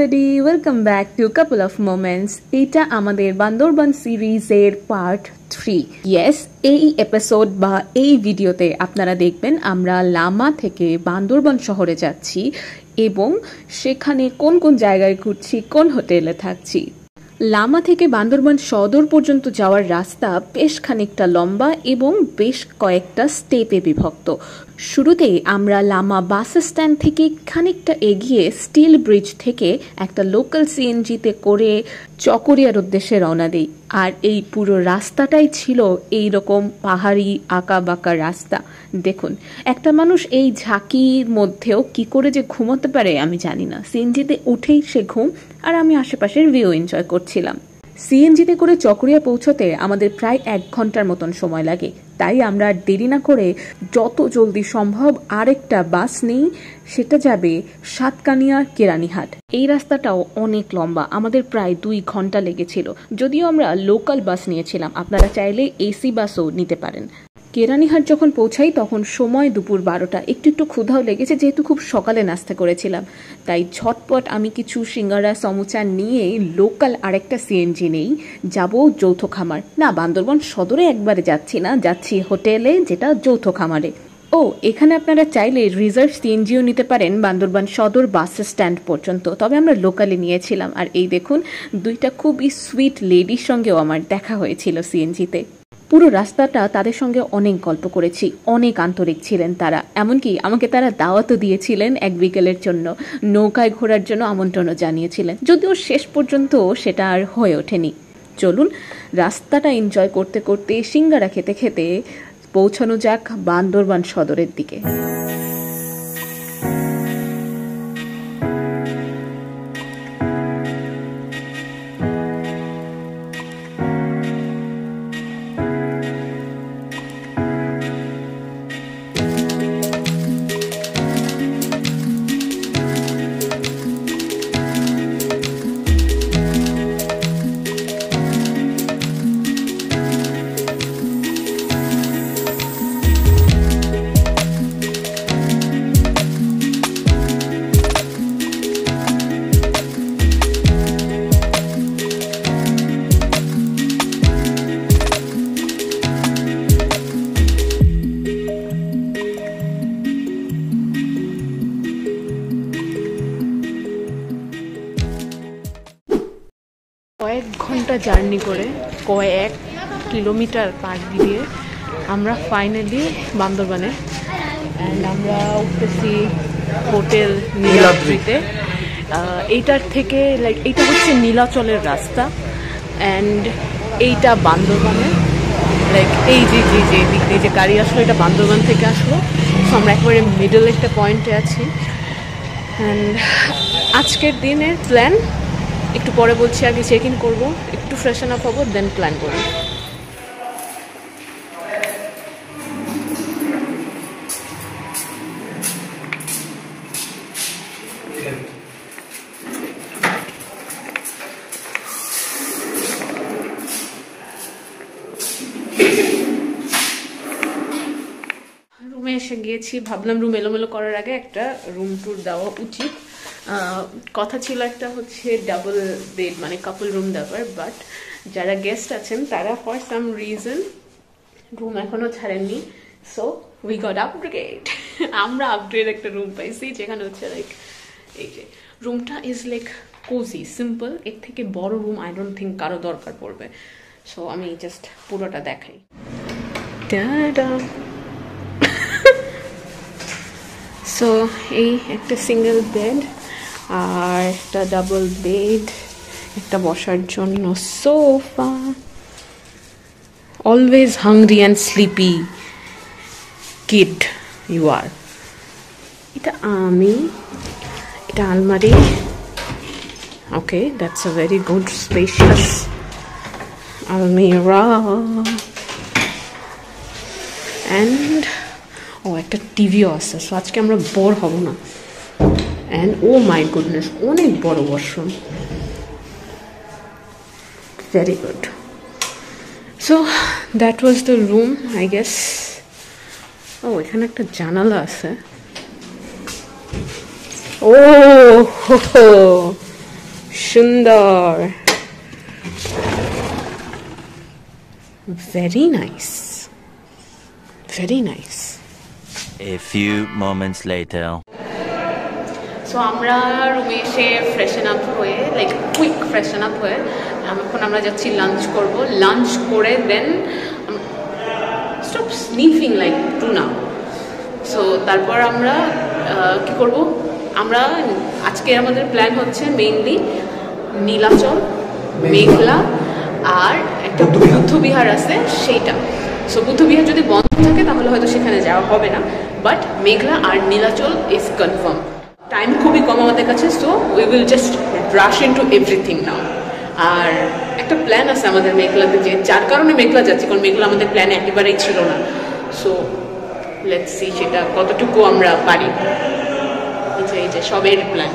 everybody, welcome back to Couple of Moments. এটা আমাদের বান্দরবান সিরিজের পার্ট 3. Yes, এই এপিসোড বা এই ভিডিওতে আপনারা দেখবেন আমরা লামা থেকে বান্দরবান শহরে যাচ্ছি এবং সেখানে কোন কোন জায়গায় ঘুরছি, কোন হোটেলে থাকছি। লামা থেকে বান্দরবান সদর পর্যন্ত যাওয়ার রাস্তা বেশ খানিকটা লম্বা এবং বেশ কয়েকটা স্টেপে বিভক্ত। শুরুতেই আমরা লামা বাস স্ট্যান্ড থেকে খানিকটা এগিয়ে স্টিল ব্রিজ থেকে একটা লোকাল সিএনজিতে করে চকরিয়ার উদ্দেশ্যে রওনা দিই। আর এই পুরো রাস্তাটাই ছিল এই রকম পাহাড়ি আঁকা বাঁকা রাস্তা। দেখুন, একটা মানুষ এই ঝাঁকির মধ্যেও কি করে যে ঘুমোতে পারে আমি জানি না। সিএনজিতে উঠেই সে ঘুম, আর আমি আশেপাশের ভিউ এনজয় করছিলাম। সিএনজিতে করে চকরিয়া পৌঁছতে আমাদের প্রায় 1 ঘন্টার মতন সময় লাগে। তাই আমরা দেরি না করে যত জলদি সম্ভব আরেকটা বাস নিই, সেটা যাবে সাতকানিয়া কেরানীহাট। এই রাস্তাটাও অনেক লম্বা, আমাদের প্রায় 2 ঘন্টা লেগেছিল। যদিও আমরা লোকাল বাস নিয়েছিলাম, আপনারা চাইলে এসি বাসও নিতে পারেন। কেরানীহাট যখন পৌঁছাই তখন সময় দুপুর 12টা। একটু ক্ষুধাও লেগেছে, যেহেতু খুব সকালে নাস্তা করেছিলাম। তাই ঝটপট আমি কিছু সিঙ্গারা সমুচা নিয়ে লোকাল আরেকটা সিএনজি নেই, যাব যৌথ খামার। না, বান্দরবান সদরে একবারে যাচ্ছি না, যাচ্ছি হোটেলে, যেটা যৌথ খামারে। ও, এখানে আপনারা চাইলে রিজার্ভ সিএনজিও নিতে পারেন বান্দরবান সদর বাস স্ট্যান্ড পর্যন্ত, তবে আমরা লোকালে নিয়েছিলাম। আর এই দেখুন, 2টা খুবই সুইট লেডির সঙ্গেও আমার দেখা হয়েছিল সিএনজিতে। পুরো রাস্তাটা তাদের সঙ্গে অনেক গল্প করেছি, অনেক আন্তরিক ছিলেন তারা। এমনকি আমাকে তারা দাওয়াতও দিয়েছিলেন 1 বিকেলের জন্য, নৌকায় ঘোরার জন্য আমন্ত্রণও জানিয়েছিলেন। যদিও শেষ পর্যন্ত সেটা আর হয়ে ওঠেনি। চলুন রাস্তাটা এনজয় করতে করতে, সিঙ্গারা খেতে খেতে পৌঁছানো যাক বান্দরবান সদরের দিকে। কয়েক ঘন্টা জার্নি করে, কয়েক কিলোমিটার পাড় দিয়ে আমরা ফাইনালি বান্দরবানে। অ্যান্ড আমরা উঠতেছি হোটেল নীলাদ্রিতে। এইটার থেকে এইটা হচ্ছে নীলাচলের রাস্তা, অ্যান্ড এইটা বান্দরবানের এই যে দিক দিয়ে যে গাড়ি আসলো, এটা বান্দরবান থেকে আসলো। সো আমরা একেবারে মিডল একটা পয়েন্টে আছি। অ্যান্ড আজকের দিনের প্ল্যান একটু পরে বলছি, আগে চেক ইন করবো, একটু ফ্রেশন আপ হবো, দেন প্ল্যান করবো। রুমে এসে গিয়েছি, ভাবলাম রুম এলোমেলো করার আগে একটা রুম ট্যুর দেওয়া উচিত। কথা ছিল একটা হচ্ছে ডাবল বেড, মানে কাপল রুম দেওয়ার, বাট যারা গেস্ট আছেন তারা ফর সাম রিজন রুম এখনো ছাড়েননি। So we got upgrade. আমরা আপগ্রেড একটা রুম পাইছি, যেখানে হচ্ছে এই যে রুমটা ইজ কোজি, সিম্পল। এর থেকে বড় রুম আই ডোন্ট থিঙ্ক কারো দরকার পড়বে। সো আমি জাস্ট পুরোটা দেখাই। সো এই একটা সিঙ্গেল বেড আর একটা ডাবল বেড, একটা বসার জন্য sofa. Always hungry and sleepy kid you are. এটা আমি, এটা আলমারি। Okay, that's a very good spacious আলমিরা। অ্যান্ড একটা টিভিও আছে, সো আজকে আমরা বোর হব না। অ্যান্ড ও মাই গুডনেস, অনেক বড় washroom, very good. So that was the room I guess. ও, এখানে একটা জানালা আছে। Oh, সুন্দর, very nice, very nice. A few moments later. So আমরা রুমে এসে ফ্রেশন আপ হয়ে, লাইক কুইক ফ্রেশন আপ হয়ে এখন আমরা যাচ্ছি লাঞ্চ করব। লাঞ্চ করে দেন স্টপ স্নিফিং লাইক টু না। সো তারপর আমরা কি করব, আমরা আজকে আমাদের প্ল্যান হচ্ছে মেইনলি নীলাচল, মেঘলা আর একটা বুদ্ধবিহার আছে সেইটা। সো বুদ্ধবিহার যদি বন্ধ থাকে তাহলে হয়তো সেখানে যাওয়া হবে না, বাট মেঘলা আর নীলাচল ইজ কনফার্ম। টাইম খুবই কম আমাদের কাছে, so we will just rush in to everything now. আর একটা প্ল্যান আছে আমাদের মেঘলাতে, যে যার কারণে মেঘলা যাচ্ছি, কারণ মেঘলা আমাদের প্ল্যানে একেবারেই ছিল না। সো লেটস সি সেটা কতটুকু আমরা পারি। এই যে সবের প্ল্যান।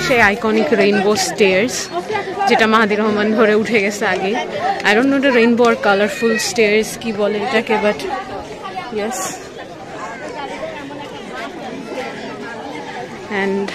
সেই আইকনিক রেইনবো স্টেয়ার্স, যেটা মাহাদি রহমান ধরে উঠে গেছে আগে। I don't know the rainbow আর কালারফুল স্টেয়ার্স কি বলে এটাকে, বাট ইয়েস। অ্যান্ড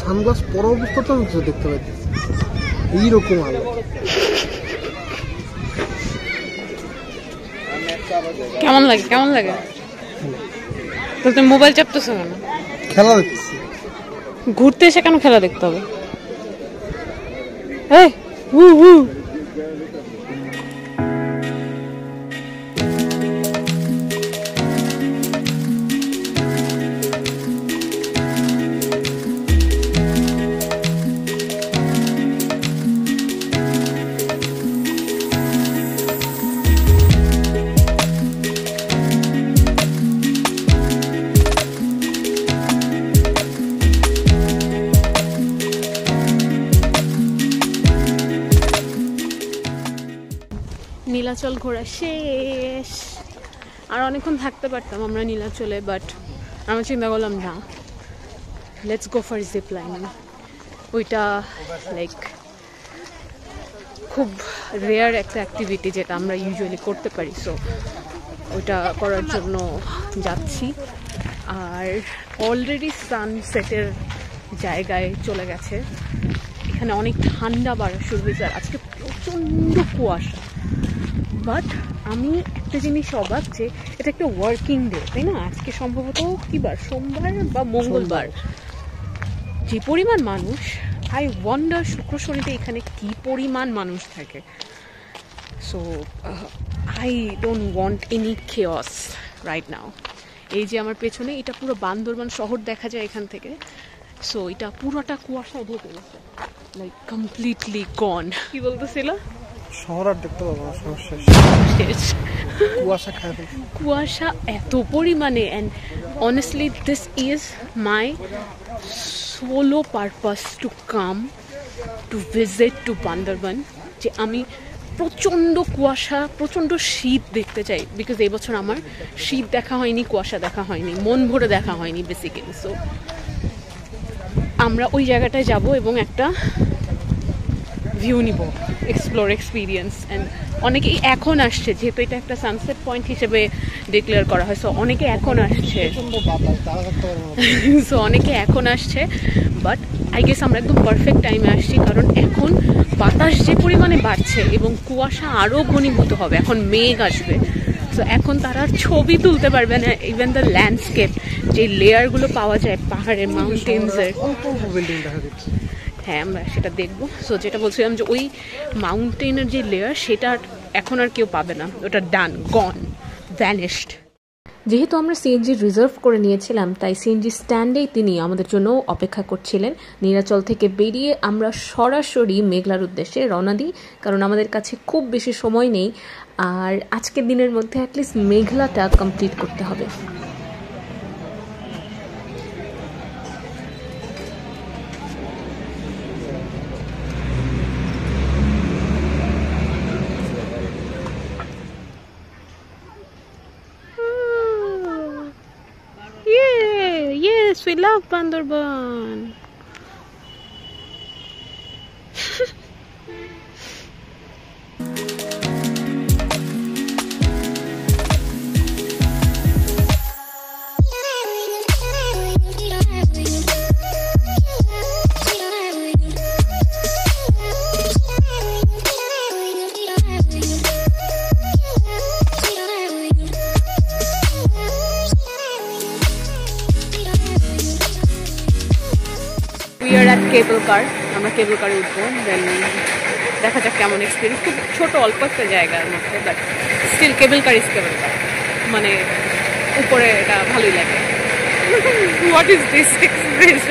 সানগ্লাস পরা অবস্থাতে আমি দেখতে পাচ্ছি এইরকম আলো। কেমন লাগে, কেমন লাগে? তো তুমি মোবাইল চাপতেছো কেন? খেলা দেখতেছি। ঘুরতে এসে কেন খেলা দেখতে হবে? এই নীলাচল ঘোরা শেষ। আর অনেকক্ষণ থাকতে পারতাম আমরা নীলাচলে, বাট আমরা চিন্তা করলাম না, let's go for zip lining. ওইটা লাইক খুব রেয়ার একটা অ্যাক্টিভিটি যেটা আমরা ইউজুয়ালি করতে পারি, সো ওইটা করার জন্য যাচ্ছি। আর অলরেডি সানসেটের জায়গায় চলে গেছে, এখানে অনেক ঠান্ডা বাড়া শুরু হয়েছে। আর আজকে প্রচণ্ড কুয়াশা, বাট আমি একটা জিনিস অবাক যে এটা একটা ওয়ার্কিং ডে, তাই না? আজকে সম্ভবত কি বার, সোমবার বা মঙ্গলবার। যে পরিমাণ মানুষ, আই ওয়ান্ডার শুক্র শনিতে এখানে কি পরিমাণ মানুষ থাকে। So I don't want any chaos right now. এই যে আমার পেছনে, এটা পুরো বান্দরবান শহর দেখা যায় এখান থেকে। সো এটা পুরোটা কুয়াশায় ঢেকে গেছে, লাইক কমপ্লিটলি গন। কি বলতেছিল? শহর আর দেখতে পাবো না, শহর শেষ, কুয়াশা খায় ফেলছে। কুয়াশা এত পরিমাণে, and honestly this is my solo purpose to come to visit to Bandarban, যে আমি প্রচণ্ড কুয়াশা, প্রচণ্ড শীত দেখতে চাই। বিকজ এই বছর আমার শীত দেখা হয়নি, কুয়াশা দেখা হয়নি, মন ভরে দেখা হয়নি বেসিক্যালি। সো আমরা ওই জায়গাটায় যাব এবং একটা ভিউ নিব, এক্সপ্লোর এক্সপিরিয়েন্স। অ্যান্ড অনেকেই এখন আসছে, যেহেতু এটা একটা সানসেট পয়েন্ট হিসেবে ডিক্লেয়ার করা হয়, সো অনেকে এখন আসছে। সো অনেকে এখন আসছে, বাট আই গেস আমরা একদম পারফেক্ট টাইমে আসছি, কারণ এখন বাতাস যে পরিমাণে বাড়ছে এবং কুয়াশা আরও ঘনীভূত হবে, এখন মেঘ আসবে। সো এখন তারা আর ছবি তুলতে পারবে না। ইভেন দ্য ল্যান্ডস্কেপ, যে লেয়ারগুলো পাওয়া যায় পাহাড়ের, মাউন্টেন্সের, হ্যাঁ আমরা সেটা দেখবো। সো যেটা বলছিলাম যে ওই মাউন্টেনের যে লেয়ার, সেটা এখন আর কেউ পাবে না, ওটা ডান, গন, ভ্যানিশড। যেহেতু আমরা সিএনজি রিজার্ভ করে নিয়েছিলাম, তাই সিএনজি স্ট্যান্ডেই তিনি আমাদের জন্য অপেক্ষা করছিলেন। নীলাচল থেকে বেরিয়ে আমরা সরাসরি মেঘলার উদ্দেশ্যে রওনা দিই, কারণ আমাদের কাছে খুব বেশি সময় নেই, আর আজকের দিনের মধ্যে অ্যাটলিস্ট মেঘলাটা কমপ্লিট করতে হবে। Yes, we love Bandarban. We are at cable car. আমরা কেবল কারে উঠবো, দেন দেখা যাক কেমন এক্সপিরিয়েন্স। খুব ছোট অল্প একটা জায়গার মধ্যে, but still cable car is cable car, মানে উপরে এটা ভালোই লাগে। What is this experience?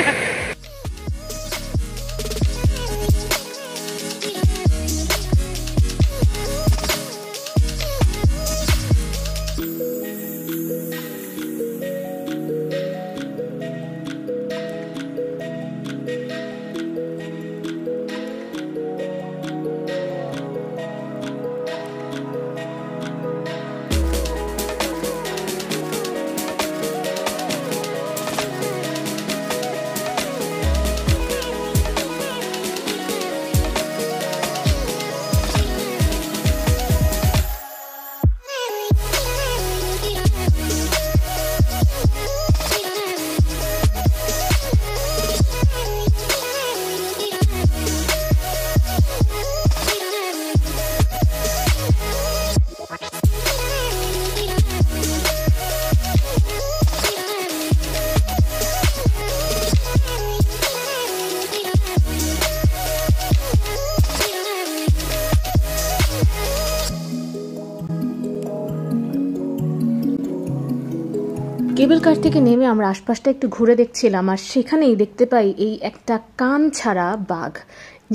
Cable car থেকে নেমে আমরা আশপাশটা একটু ঘুরে দেখছিলাম, আর সেখানেই দেখতে পাই এই একটা কান ছাড়া বাঘ,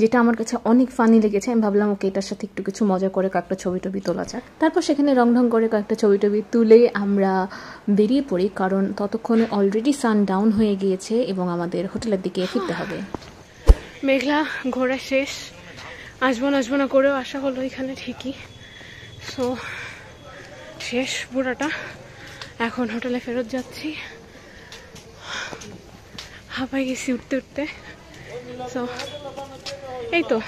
যেটা আমার কাছে অনেক ফানি লেগেছে। আমি ভাবলাম ওকে এটার সাথে একটু কিছু মজা করে কয়েকটা ছবি টবি তোলা যাক। তারপর সেখানে রং ঢং করে কয়েকটা ছবি টবি তুলে আমরা বেরিয়ে পড়ি, কারণ ততক্ষণে অলরেডি সান ডাউন হয়ে গিয়েছে এবং আমাদের হোটেলের দিকে ফিরতে হবে। মেঘলা ঘোরা শেষ, আসবো না করেও আসা হলো এখানে ঠিকই। সো শেষ পুরাটা, এখন হোটেলে ফেরত যাচ্ছি। হাঁপাই গেছি উঠতে উঠতে। সো এই তো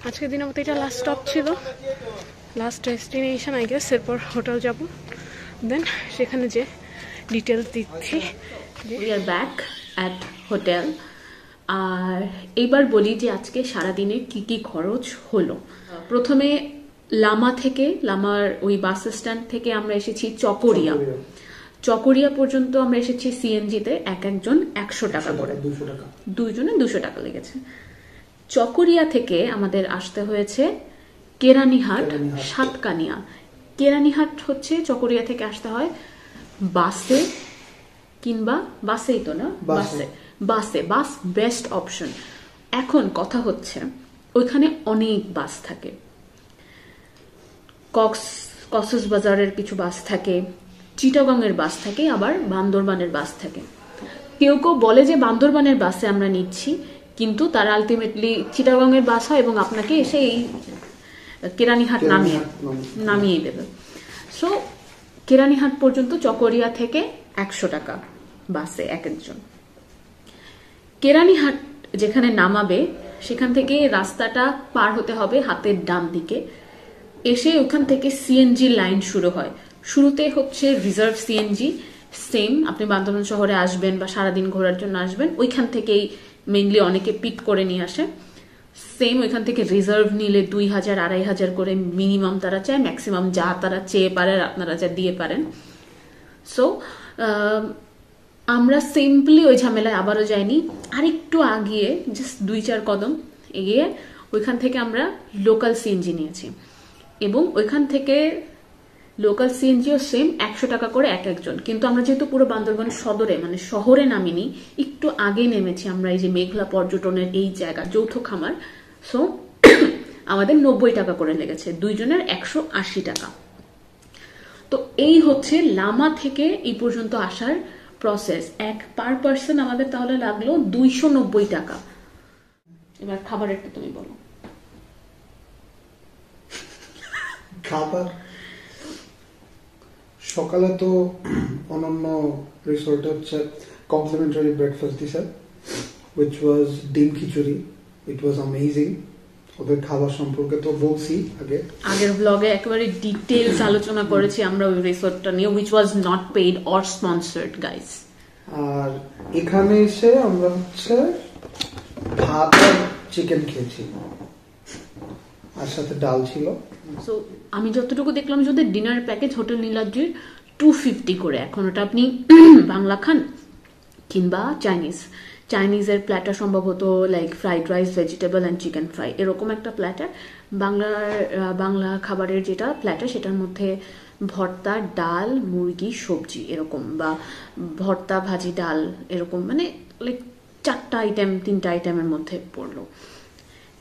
আজকের দিনের মতো এটা লাস্ট স্টপ ছিল, লাস্ট ডেস্টিনেশন আই গেস। এরপর হোটেল যাব, দেন সেখানে যে ডিটেলস দিচ্ছি। We are back at hotel. আর এইবার বলি যে আজকে সারাদিনে কি কি খরচ হলো। প্রথমে লামার ওই বাস স্ট্যান্ড থেকে আমরা এসেছি চকরিয়া পর্যন্ত আমরা এসেছি সিএনজিতে, একজন 100 টাকা করে, 2জনে 200 টাকা লেগেছে। চকরিয়া থেকে আমাদের আসতে হয়েছে কেরানীহাট সাতকানিয়া। কেরানীহাট হচ্ছে চকরিয়া থেকে আসতে হয় বাসে, কিংবা বাসেই তো না, বাস বেস্ট অপশন। এখন কথা হচ্ছে ওইখানে অনেক বাস থাকে, কক্সবাজারের কিছু বাস থাকে, চিটাগংয়ের বাস থাকে, আবার বান্দরবানের বাস থাকে। কেউ কেউ বলে যে বান্দরবানের বাসে আমরা নিচ্ছি, কিন্তু তারা আলটিমেটলি চিটাগংয়ের বাস হয় এবং আপনাকে এসে এই কেরানীহাট নামিয়ে দেবে। সো কেরানীহাট পর্যন্ত চকরিয়া থেকে 100 টাকা বাসে একজন। কেরানীহাট যেখানে নামাবে সেখান থেকে রাস্তাটা পার হতে হবে হাতের ডান দিকে, এসে ওখান থেকে সিএনজি লাইন শুরু হয়। শুরুতে হচ্ছে রিজার্ভ সিএনজি, সেম আপনি বান্দরবান শহরে আসবেন বা সারাদিন ঘোরার জন্য আসবেন, ওইখান থেকেই মেইনলি অনেকে পিক করে নিয়ে আসে। সেম ওইখান থেকে রিজার্ভ নিলে 2000-2500 করে মিনিমাম তারা চায়, ম্যাক্সিমাম যা তারা চেয়ে পারে আপনারা যা দিয়ে পারেন। সো আমরা সিম্পলি ওই ঝামেলায় আবারও যাইনি, আরেকটু আগিয়ে জাস্ট 2-4 কদম এগিয়ে ওইখান থেকে আমরা লোকাল সিএনজি নিয়েছি, এবং ওইখান থেকে লোকাল সিএনজিও সেম 100 টাকা করে একজন। কিন্তু আমরা যেহেতু পুরো বান্দরবান সদরে মানে শহরে নামিনি, একটু আগে নেমেছি আমরা এই যে মেঘলা পর্যটনের এই জায়গা যৌথ খামার। সো আমাদের 90 টাকা করে লেগেছে, 2জনের 180 টাকা। তো এই হচ্ছে লামা থেকে এই পর্যন্ত আসার প্রসেস। পার পার্সন আমাদের তাহলে লাগলো 290 টাকা। এবার খাবারেরটা তুমি বলো। খাবার সকালে তো অনন্য রিসোর্টে হচ্ছে কমপ্লিমেন্টারি ব্রেকফাস্ট দিছে, which was ডিম খিচুড়ি। ইট ওয়াজ অ্যামেজিং। ওদের খাবার সম্পর্কে তো বলছি আগের ব্লগে একেবারে ডিটেইলস আলোচনা করেছি আমরা ওই রিসোর্টটা নিয়ে, which was not paid or sponsored guys। আর এখানে এসে আমরা হচ্ছে ভাত আর চিকেন খেয়েছি, আর সাথে ডাল ছিল। সো আমি যতটুকু দেখলাম যে ওদের ডিনার প্যাকেজ হোটেল নীলাদ্রির 250 করে। এখন ওটা আপনি বাংলা খান কিংবা চাইনিজের প্ল্যাটার সম্ভবত like fried rice, vegetable and chicken fry, এরকম একটা প্ল্যাটার। বাংলা খাবারের যেটা প্ল্যাটার সেটার মধ্যে ভর্তা, ডাল, মুরগি, সবজি এরকম, বা ভর্তা, ভাজি, ডাল এরকম, মানে লাইক 4টা আইটেম 3টা আইটেমের মধ্যে পড়লো,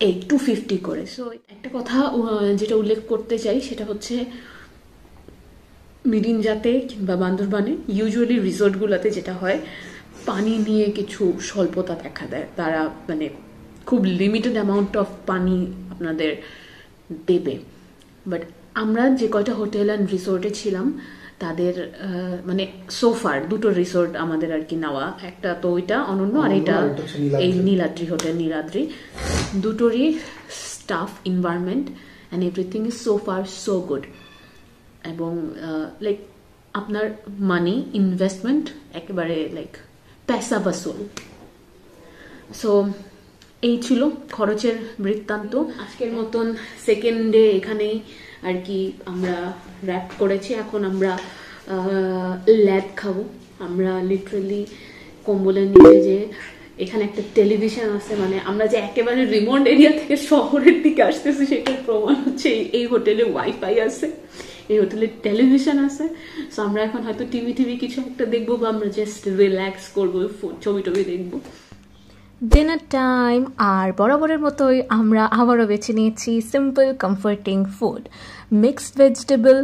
এই 250 করে। সো একটা কথা যেটা উল্লেখ করতে চাই সেটা হচ্ছে মিরিঞ্জাতে কিংবা বান্দরবানে ইউজুয়ালি রিসোর্টগুলোতে যেটা হয়, পানি নিয়ে কিছু স্বল্পতা দেখা দেয়। তারা মানে খুব লিমিটেড অ্যামাউন্ট অফ পানি আপনাদের দেবে। বাট আমরা যে কয়টা হোটেল অ্যান্ড রিসোর্টে ছিলাম তাদের মানে সোফার 2টো রিসোর্ট আমাদের আর কি নেওয়া, একটা তো ওইটা অনন্য, আর এটা এই নীলাদ্রি হোটেল নীলাদ্রি, দুটোরই staff, environment and everything is so far so good. এবং লাইক আপনার মানি ইনভেস্টমেন্ট একেবারে লাইক পয়সা বসুল। সো এই ছিল খরচের বৃত্তান্ত। আজকের মতন সেকেন্ড ডে এখানেই আর কি আমরা র্যাপ করেছি। এখন আমরা ল্যাদ খাবো। আমরা লিটারালি কম্বলের নিচে যে এখানে একটা টেলিভিশন আছে, মানে আমরা যে একেবারে রিমোট এরিয়া থেকে শহরের দিকে আসতেছি সেটার প্রমাণ হচ্ছে এই হোটেলে ওয়াইফাই আছে, এই হোটেলে টেলিভিশন আছে। সো আমরা এখন হয়তো টিভি কিছু একটা দেখবো, বা আমরা জাস্ট রিল্যাক্স করবো, ছবি দেখবো। ডিনার টাইম, আর বরাবরের মতোই আমরা আবারও বেছে নিয়েছি simple comforting food, mixed vegetable,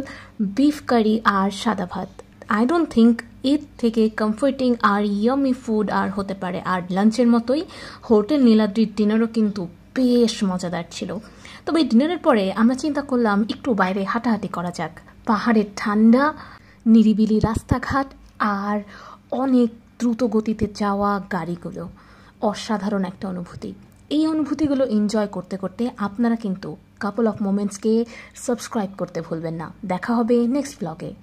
beef curry আর সাদা ভাত। আই ডোন্ট থিঙ্ক এর থেকে কমফোর্টিং আর ইয়ামি ফুড আর হতে পারে। আর লাঞ্চের মতোই হোটেল নীলাদ্রির ডিনারও কিন্তু বেশ মজাদার ছিল। তবে ডিনারের পরে আমরা চিন্তা করলাম একটু বাইরে হাঁটাহাঁটি করা যাক। পাহাড়ের ঠান্ডা, নিরিবিলি রাস্তাঘাট আর অনেক দ্রুত গতিতে যাওয়া গাড়িগুলো, অসাধারণ একটা অনুভূতি। এই অনুভূতিগুলো এনজয় করতে করতে আপনারা কিন্তু কাপল অফ মোমেন্টসকে সাবস্ক্রাইব করতে ভুলবেন না। দেখা হবে নেক্সট ব্লগে।